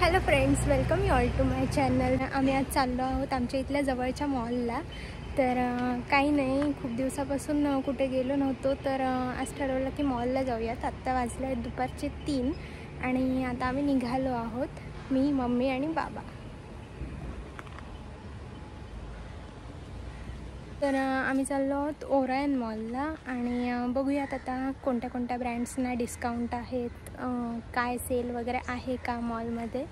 Hello friends, welcome you all to my channel. आम्ही आज चाललो आहोत आमच्या इथल्या जवळच्या मॉलला। तर काही नाही, खूप दिवसापासून कुठे गेलो नव्हतो, तर आज ठरवलं की मॉलला जाऊयात। आत्ता वाजले आहेत दुपारचे 3 आणि आता आम्ही निघालो आहोत, मी, मम्मी आणि बाबा। तर आम्ही चाललो आहोत ओरायन मॉलला आणि बघूयात आता कोणत्या कोणत्या ब्रँड्सना डिस्काउंट आहेत, काय सेल वगैरे आहे का मॉलमध्ये।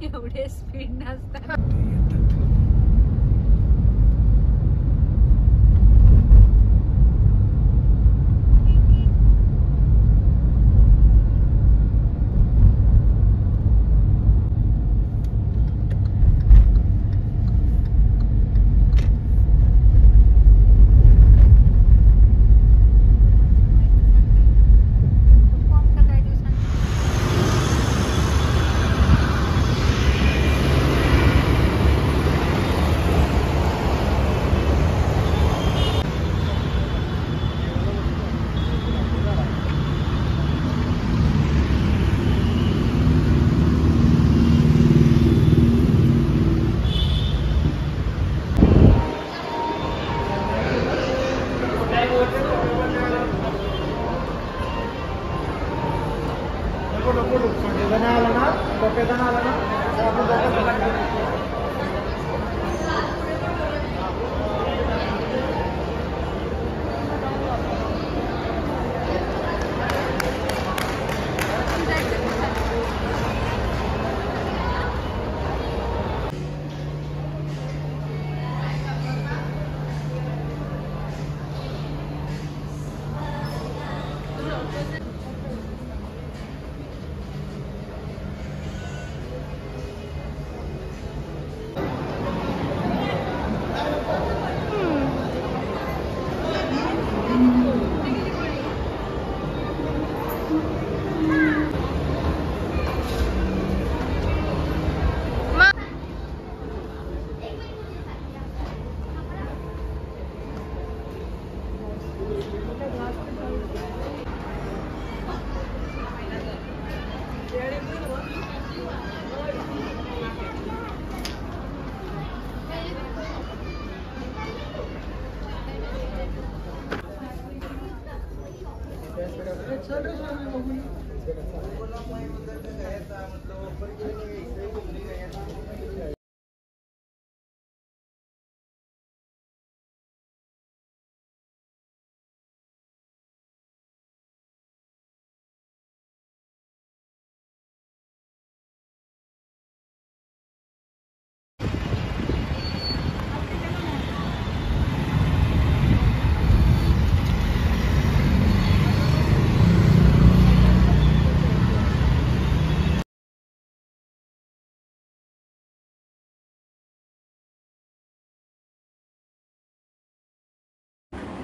एवढे स्पीड नसतात।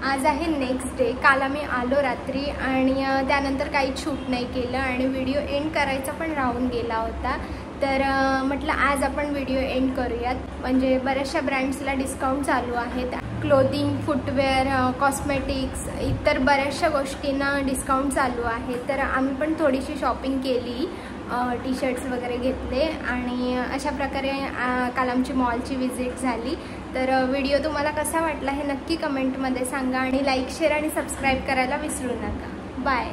आज आहे नेक्स्ट डे। काल आम्ही आलो रात्री आणि त्यानंतर काही शूट नाही केलं आणि व्हिडिओ एंड करायचा पण राहून गेला होता। तर म्हटलं आज आपण व्हिडिओ एंड करूयात, म्हणजे बऱ्याचशा ब्रँड्सला डिस्काउंट चालू आहेत। क्लोथिंग, फुटवेअर, कॉस्मेटिक्स, इतर बऱ्याचशा गोष्टींना डिस्काउंट चालू आहे। तर आम्ही पण थोडीशी शॉपिंग केली, टी शर्ट्स वगैरे घेतले आणि अशा प्रकारे काल आमची मॉलची विजिट झाली। तर व्हिडिओ तुम्हाला कसा वाटला हे नक्की कमेंटमध्ये सांगा आणि लाईक, शेअर आणि सबस्क्राईब करायला विसरू नका। बाय।